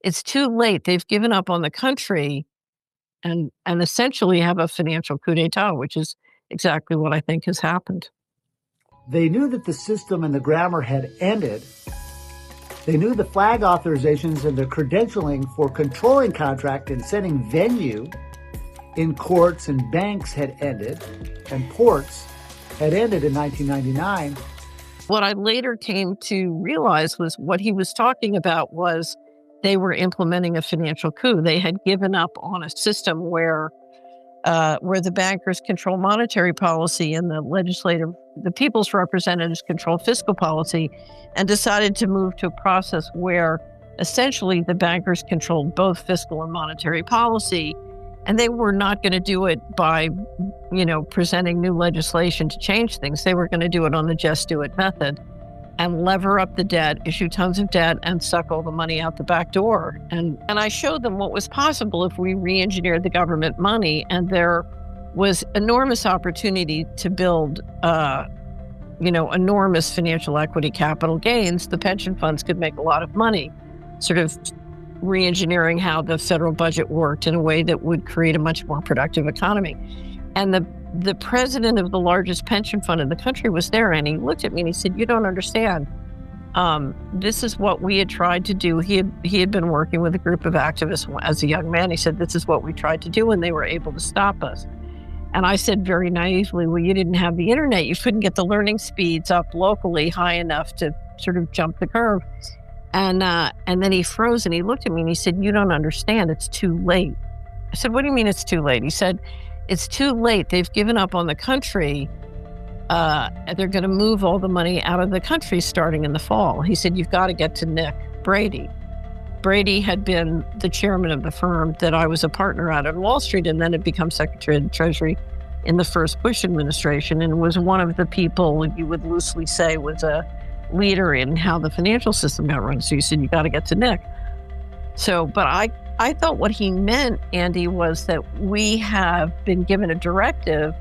it's too late. They've given up on the country and essentially have a financial coup d'etat, which is exactly what I think has happened. They knew that the system and the grammar had ended. They knew the flag authorizations and the credentialing for controlling contract and setting venue in courts and banks had ended, and ports had ended in 1999. What I later came to realize was what he was talking about was they were implementing a financial coup. They had given up on a system where the bankers control monetary policy and the people's representatives control fiscal policy, and decided to move to a process where essentially the bankers controlled both fiscal and monetary policy. And they were not going to do it by, presenting new legislation to change things. They were going to do it on the just do it method and lever up the debt, issue tons of debt, and suck all the money out the back door. And I showed them what was possible if we re-engineered the government money. And there was enormous opportunity to build, enormous financial equity capital gains. The pension funds could make a lot of money, sort of re-engineering how the federal budget worked in a way that would create a much more productive economy. And the president of the largest pension fund in the country was there, and he looked at me and he said, "You don't understand. This is what we had tried to do." He had been working with a group of activists as a young man. He said, "This is what we tried to do, and they were able to stop us." And I said very naively, "Well, you didn't have the internet. You couldn't get the learning speeds up locally high enough to sort of jump the curve." And then he froze and he looked at me and he said, "You don't understand. It's too late." I said, "What do you mean it's too late?" He said, "It's too late. They've given up on the country. They're going to move all the money out of the country starting in the fall." He said, "You've got to get to Nick Brady." Brady had been the chairman of the firm that I was a partner at on Wall Street, and then had become Secretary of the Treasury in the first Bush administration, and was one of the people you would loosely say was a leader in how the financial system got run. So he said, "You got to get to Nick." But I thought what he meant, Andy, was that we have been given a directive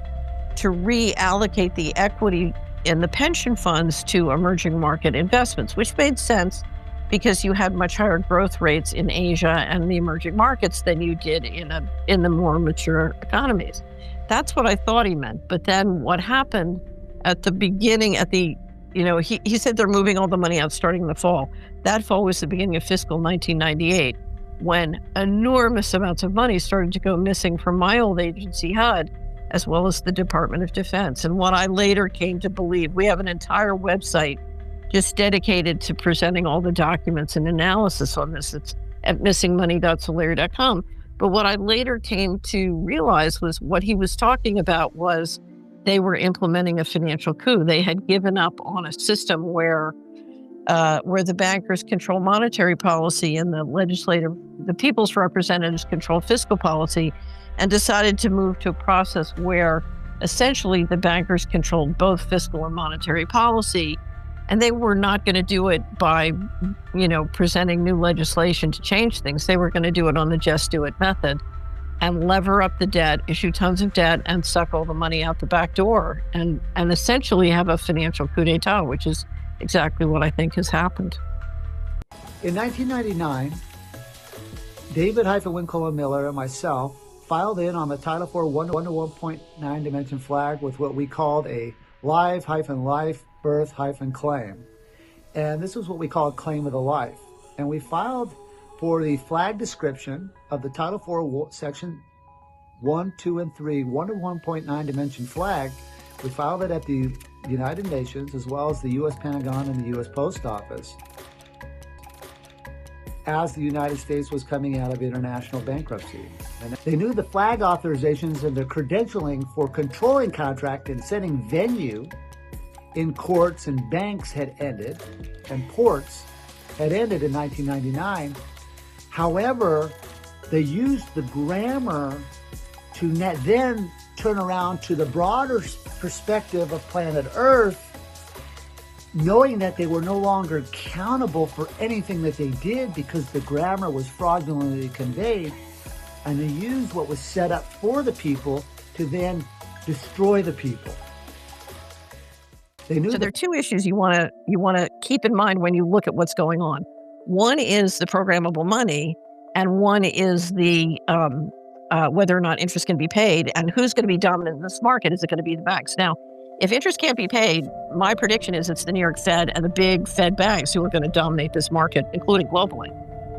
to reallocate the equity in the pension funds to emerging market investments, which made sense because you had much higher growth rates in Asia and the emerging markets than you did in the more mature economies. That's what I thought he meant. But then what happened at the beginning, he said they're moving all the money out starting in the fall. That fall was the beginning of fiscal 1998, when enormous amounts of money started to go missing from my old agency, HUD, as well as the Department of Defense. And what I later came to believe, we have an entire website just dedicated to presenting all the documents and analysis on this. It's at missingmoney.solari.com. But what I later came to realize was what he was talking about was they were implementing a financial coup. They had given up on a system where the bankers control monetary policy and the people's representatives control fiscal policy, and decided to move to a process where essentially the bankers controlled both fiscal and monetary policy. And they were not going to do it by, presenting new legislation to change things. They were going to do it on the just do it method and lever up the debt, issue tons of debt, and suck all the money out the back door, and essentially have a financial coup d'etat, which is exactly what I think has happened. In 1999, David Winkle Miller and myself filed in on the Title IV 1-to-1.9 dimension flag with what we called a life birth-claim. And this was what we called claim of the life. And we filed for the flag description of the Title IV Section 1, 2, and 3 1-to-1.9 dimension flag. We filed it at the United Nations, as well as the U.S. Pentagon and the U.S. Post Office, as the United States was coming out of international bankruptcy. And they knew the flag authorizations and the credentialing for controlling contract and setting venue in courts and banks had ended, and ports had ended in 1999. However, they used the grammar to then turn around to the broader perspective of planet Earth, knowing that they were no longer accountable for anything that they did because the grammar was fraudulently conveyed, and they used what was set up for the people to then destroy the people. So there are two issues you want to keep in mind when you look at what's going on. One is the programmable money, and one is the whether or not interest can be paid, and who's going to be dominant in this market. Is it going to be the banks? Now, if interest can't be paid, my prediction is it's the New York Fed and the big Fed banks who are going to dominate this market, including globally.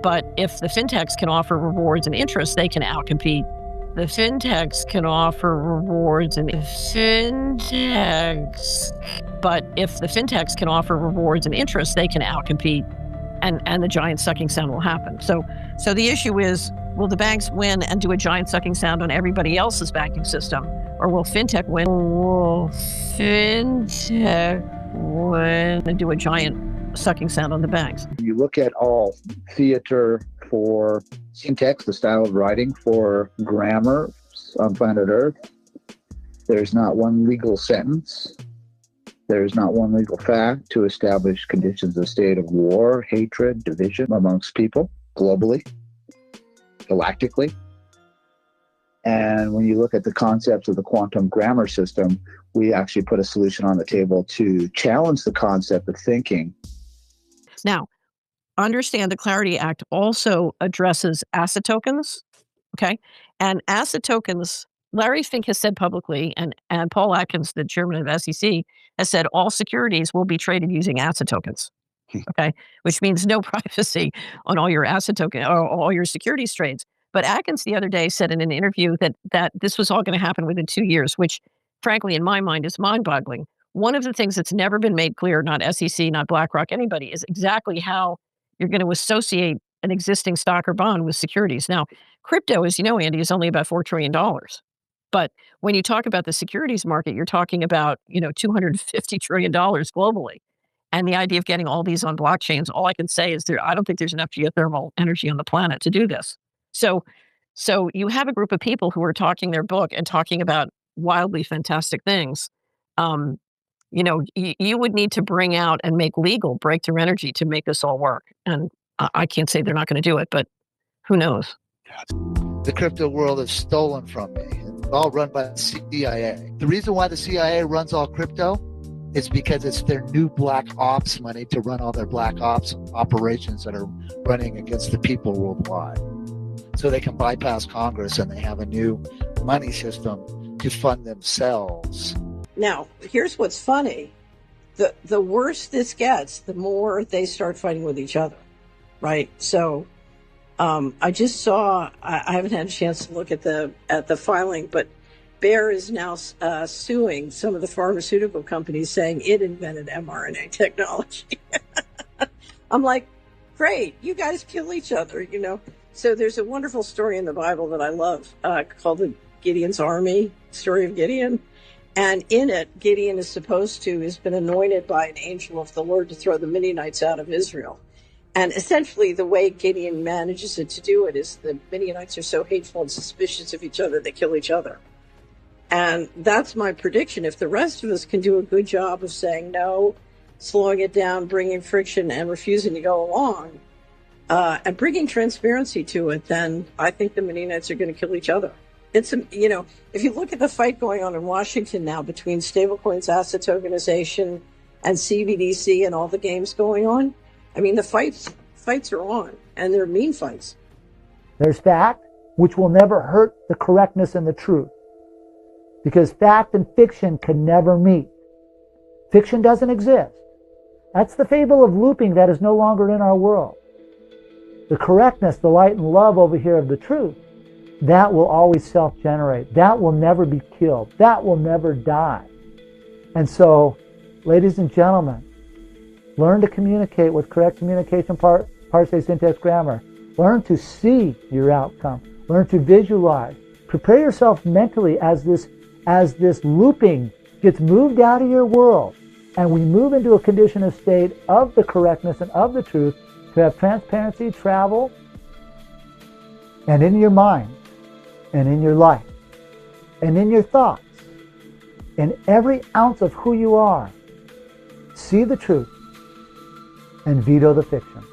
But if the fintechs can offer rewards and interest, they can outcompete. The fintechs can offer rewards and but if the fintechs can offer rewards and interest, they can outcompete, and the giant sucking sound will happen. So the issue is, will the banks win and do a giant sucking sound on everybody else's banking system, or will fintech win? Will fintech win and do a giant sucking sound on the banks? You look at all theater for syntax, the style of writing for grammar on planet Earth. There's not one legal sentence. There's not one legal fact to establish conditions of state of war, hatred, division amongst people globally, galactically. And when you look at the concepts of the quantum grammar system, we actually put a solution on the table to challenge the concept of thinking. Now, understand the Clarity Act also addresses asset tokens, okay? And asset tokens, Larry Fink has said publicly, and Paul Atkins, the chairman of SEC, has said all securities will be traded using asset tokens, okay? Which means no privacy on all your asset token or all your securities trades. But Atkins the other day said in an interview that this was all going to happen within 2 years, which frankly, in my mind, is mind-boggling. One of the things that's never been made clear, not SEC, not BlackRock, anybody, is exactly how you're going to associate an existing stock or bond with securities. Now, crypto, as you know, Andy, is only about $4 trillion. But when you talk about the securities market, you're talking about, $250 trillion globally. And the idea of getting all these on blockchains, all I can say is I don't think there's enough geothermal energy on the planet to do this. So you have a group of people who are talking their book and talking about wildly fantastic things. You would need to bring out and make legal breakthrough energy to make this all work. And I can't say they're not going to do it, but who knows? The crypto world is stolen from me. It's all run by the CIA. The reason why the CIA runs all crypto is because it's their new black ops money to run all their black ops operations that are running against the people worldwide. So they can bypass Congress and they have a new money system to fund themselves. Now, here's what's funny. The worse this gets, the more they start fighting with each other, right? So I just saw, I haven't had a chance to look at the filing, but Bayer is now suing some of the pharmaceutical companies saying it invented mRNA technology. I'm like, great, you guys kill each other, So there's a wonderful story in the Bible that I love called the Gideon's Army, story of Gideon. And in it, Gideon has been anointed by an angel of the Lord to throw the Midianites out of Israel. And essentially the way Gideon manages it to do it is the Midianites are so hateful and suspicious of each other, they kill each other. And that's my prediction. If the rest of us can do a good job of saying no, slowing it down, bringing friction, and refusing to go along, and bringing transparency to it, then I think the Midianites are going to kill each other. It's, if you look at the fight going on in Washington now between stablecoins, asset tokenization, and CBDC and all the games going on, I mean, the fights are on, and they're mean fights. There's fact, which will never hurt the correctness and the truth. Because fact and fiction can never meet. Fiction doesn't exist. That's the fable of looping that is no longer in our world. The correctness, the light and love over here of the truth, that will always self-generate. That will never be killed. That will never die. And so, ladies and gentlemen, learn to communicate with correct communication, parse, syntax, grammar. Learn to see your outcome. Learn to visualize. Prepare yourself mentally as this looping gets moved out of your world and we move into a condition of state of the correctness and of the truth to have transparency, travel, and in your mind, and in your life, and in your thoughts, in every ounce of who you are. See the truth and veto the fiction.